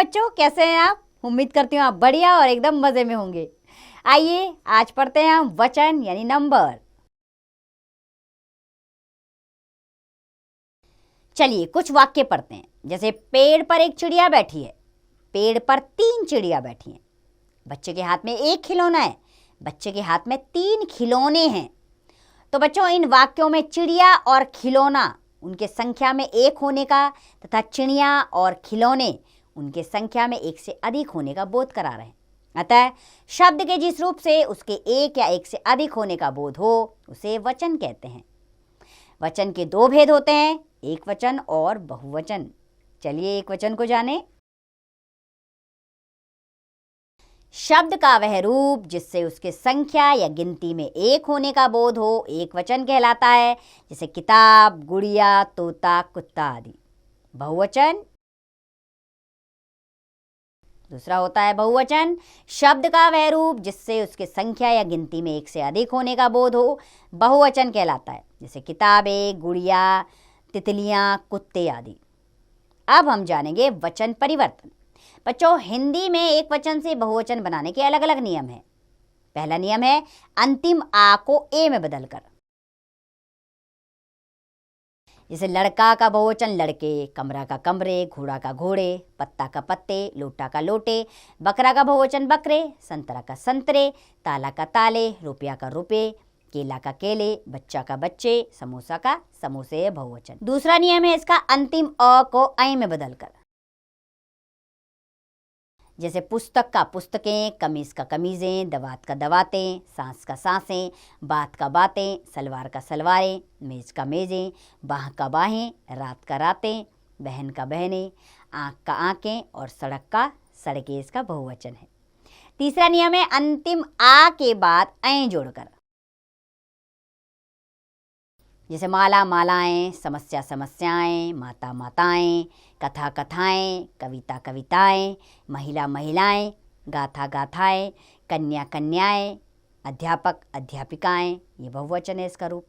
बच्चों, कैसे हैं आप? उम्मीद करती हूँ आप बढ़िया और एकदम मजे में होंगे। आइए आज पढ़ते हैं हम वचन यानी नंबर। चलिए कुछ वाक्य पढ़ते हैं। जैसे पेड़ पर एक चिड़िया बैठी है, पेड़ पर 3 चिड़िया बैठी हैं। बच्चे के हाथ में एक खिलौना है, बच्चे के हाथ में 3 खिलौने हैं। तो बच्चों, इन वाक्यों में चिड़िया और खिलौना उनके संख्या में एक होने का तथा चिड़िया और खिलौने उनके संख्या में एक से अधिक होने का बोध करा रहे हैं। अतः शब्द के जिस रूप से उसके एक या एक से अधिक होने का बोध हो उसे वचन कहते हैं। वचन के 2 भेद होते हैं, एक वचन और बहुवचन। चलिए एक वचन को जाने। शब्द का वह रूप जिससे उसके संख्या या गिनती में एक होने का बोध हो एक वचन कहलाता है, जैसे किताब, गुड़िया, तोता, कुत्ता आदि। बहुवचन दूसरा होता है बहुवचन। शब्द का वह रूप जिससे उसके संख्या या गिनती में एक से अधिक होने का बोध हो बहुवचन कहलाता है, जैसे किताबें, गुड़िया, तितलियां, कुत्ते आदि। अब हम जानेंगे वचन परिवर्तन। बच्चों, हिंदी में एक वचन से बहुवचन बनाने के अलग अलग नियम हैं। पहला नियम है अंतिम आ को ए में बदलकर। जैसे लड़का का बहुवचन लड़के, कमरा का कमरे, घोड़ा का घोड़े, पत्ता का पत्ते, लोटा का लोटे, बकरा का बहुवचन बकरे, संतरा का संतरे, ताला का ताले, रुपया का रुपये, केला का केले, बच्चा का बच्चे, समोसा का समोसे बहुवचन। दूसरा नियम है इसका अंतिम अ को ऐ में बदलकर। जैसे पुस्तक का पुस्तकें, कमीज का कमीजें, दवात का दवातें, सांस का सांसें, बात का बातें, सलवार का सलवारें, मेज का मेजें, बाह का बाहें, रात का रातें, बहन का बहनें, आँख का आँखें और सड़क का सड़कें इसका बहुवचन है। तीसरा नियम है अंतिम आ के बाद ऐ जोड़कर। जैसे माला मालाएं, समस्या समस्याएं, माता माताएं, कथा कथाएं, कविता कविताएं, महिला महिलाएं, गाथा गाथाएं, कन्या कन्याएं, अध्यापक अध्यापिकाएं, ये बहुवचन है इसका रूप।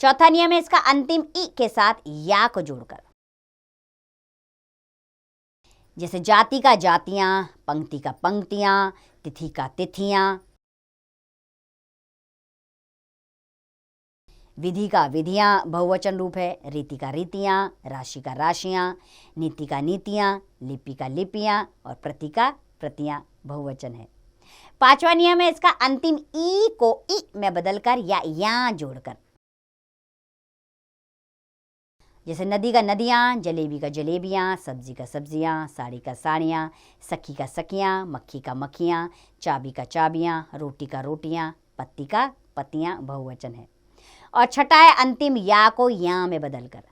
चौथा नियम है इसका अंतिम ई के साथ या को जोड़कर। जैसे जाति का जातियां, पंक्ति का पंक्तियां, तिथि का तिथियां, विधि का विधियां बहुवचन रूप है, रीति का रीतियां, राशि का राशियां, नीति का नीतियां, लिपि का लिपियां और प्रति का प्रतियां बहुवचन है। पांचवा नियम है इसका अंतिम ई को ई में बदलकर या जोड़कर। जैसे नदी का नदियां, जलेबी का जलेबियां, सब्जी का सब्जियां, साड़ी का साड़ियां, सखी का सखियां, मक्खी का मक्खियां, चाबी का चाबियां, रोटी का रोटियां, पत्ती का पत्तियां बहुवचन है। और छठा है अंतिम या को या में बदलकर।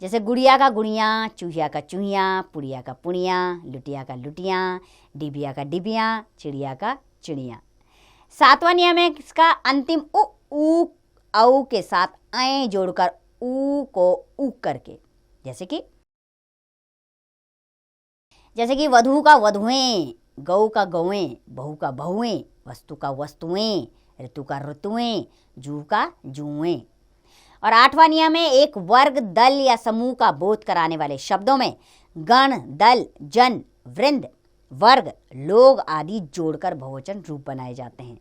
जैसे गुड़िया का गुड़िया, चूहिया का चूहिया, पुड़िया का पुड़िया, लुटिया का लुटिया, डिबिया का डिबिया, चिड़िया का चिड़िया। सातवां नियम है इसका अंतिम उ औ के साथ ऐ जोड़कर ऊ को ऊ करके। जैसे कि वधू का वधुएं, गौ का गौएं, बहू का बहुएं, वस्तु का वस्तुएं, ऋतु का ऋतुएं, जू का जूएं। और आठवां नियम है एक वर्ग, दल या समूह का बोध कराने वाले शब्दों में गण, दल, जन, वृंद, वर्ग, लोग आदि जोड़कर बहुवचन रूप बनाए जाते हैं।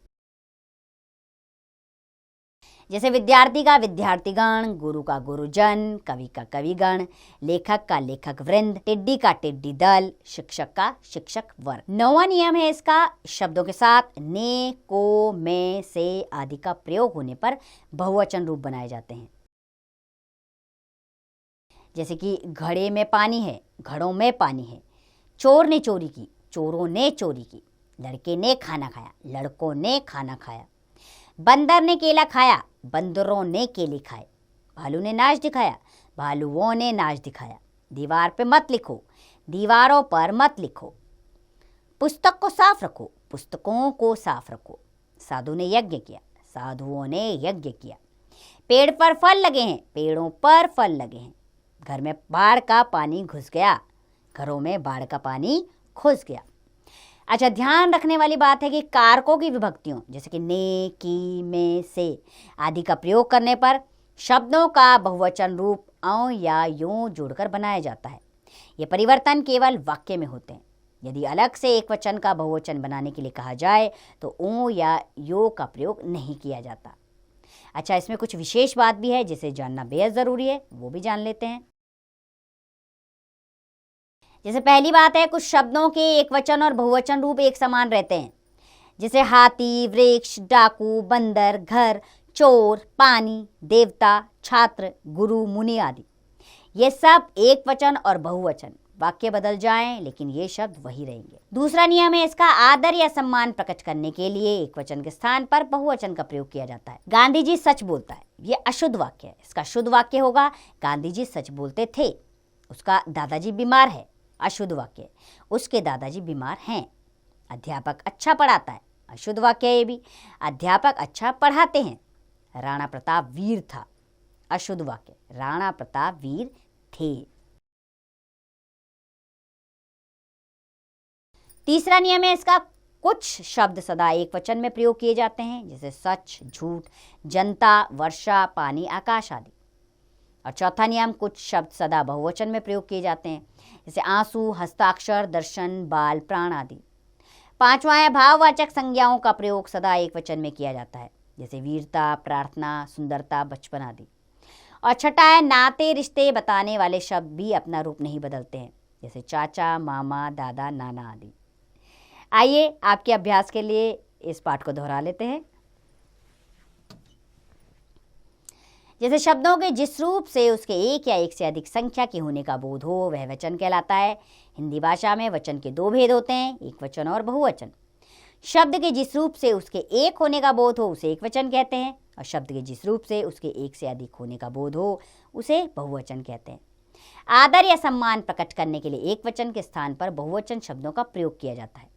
जैसे विद्यार्थी का विद्यार्थीगण, गुरु का गुरुजन, कवि का कविगण, लेखक का लेखक वृंद, टिड्डी का टिड्डी दल, शिक्षक का शिक्षक वर्ग। 9वां नियम है इसका शब्दों के साथ ने, को, में, से आदि का प्रयोग होने पर बहुवचन रूप बनाए जाते हैं। जैसे कि घड़े में पानी है, घड़ों में पानी है, चोर ने चोरी की, चोरों ने चोरी की, लड़के ने खाना खाया, लड़कों ने खाना खाया, बंदर ने केला खाया, बंदरों ने केले खाए, भालू ने नाच दिखाया, भालुओं ने नाच दिखाया, दीवार पे मत लिखो, दीवारों पर मत लिखो, पुस्तक को साफ रखो, पुस्तकों को साफ रखो, साधु ने यज्ञ किया, साधुओं ने यज्ञ किया, पेड़ पर फल लगे हैं, पेड़ों पर फल लगे हैं, घर में बाढ़ का पानी घुस गया, घरों में बाढ़ का पानी घुस गया। अच्छा, ध्यान रखने वाली बात है कि कारकों की विभक्तियों जैसे कि ने, की, में, से आदि का प्रयोग करने पर शब्दों का बहुवचन रूप औ या यों जोड़कर बनाया जाता है। ये परिवर्तन केवल वाक्य में होते हैं। यदि अलग से एक वचन का बहुवचन बनाने के लिए कहा जाए तो ओ या यो का प्रयोग नहीं किया जाता। अच्छा, इसमें कुछ विशेष बात भी है जिसे जानना बेहद ज़रूरी है, वो भी जान लेते हैं। जैसे पहली बात है, कुछ शब्दों के एक वचन और बहुवचन रूप एक समान रहते हैं, जैसे हाथी, वृक्ष, डाकू, बंदर, घर, चोर, पानी, देवता, छात्र, गुरु, मुनि आदि। ये सब एक वचन और बहुवचन, वाक्य बदल जाएं लेकिन ये शब्द वही रहेंगे। दूसरा नियम है, इसका आदर या सम्मान प्रकट करने के लिए एक वचन के स्थान पर बहुवचन का प्रयोग किया जाता है। गांधी जी सच बोलता है, ये अशुद्ध वाक्य है। इसका शुद्ध वाक्य होगा, गांधी जी सच बोलते थे। उसका दादाजी बीमार है, अशुद्ध वाक्य। उसके दादाजी बीमार हैं। अध्यापक अच्छा पढ़ाता है, अशुद्ध वाक्य है ये भी। अध्यापक अच्छा पढ़ाते हैं। राणा प्रताप वीर था, अशुद्ध वाक्य। राणा प्रताप वीर थे। तीसरा नियम है, इसका कुछ शब्द सदा एक वचन में प्रयोग किए जाते हैं, जैसे सच, झूठ, जनता, वर्षा, पानी, आकाश आदि। और चौथा नियम, कुछ शब्द सदा बहुवचन में प्रयोग किए जाते हैं, जैसे आंसू, हस्ताक्षर, दर्शन, बाल, प्राण आदि। पांचवा है, भाववाचक संज्ञाओं का प्रयोग सदा एक वचन में किया जाता है, जैसे वीरता, प्रार्थना, सुंदरता, बचपन आदि। और छठा है, नाते रिश्ते बताने वाले शब्द भी अपना रूप नहीं बदलते हैं, जैसे चाचा, मामा, दादा, नाना आदि। आइए आपके अभ्यास के लिए इस पाठ को दोहरा लेते हैं। जैसे शब्दों के जिस रूप से उसके एक या एक से अधिक संख्या के होने का बोध हो वह वचन कहलाता है। हिंदी भाषा में वचन के दो भेद होते हैं, एक वचन और बहुवचन। शब्द के जिस रूप से उसके एक होने का बोध हो उसे एक वचन कहते हैं, और शब्द के जिस रूप से उसके एक से अधिक होने का बोध हो उसे बहुवचन कहते हैं। आदर या सम्मान प्रकट करने के लिए एक वचन के स्थान पर बहुवचन शब्दों का प्रयोग किया जाता है।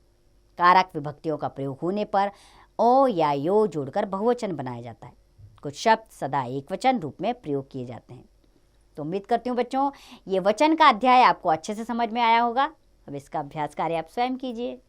कारक विभक्तियों का प्रयोग होने पर ओ या यो जोड़कर बहुवचन बनाया जाता है। कुछ शब्द सदा एक वचन रूप में प्रयोग किए जाते हैं। तो उम्मीद करती हूँ बच्चों, ये वचन का अध्याय आपको अच्छे से समझ में आया होगा। अब इसका अभ्यास कार्य आप स्वयं कीजिए।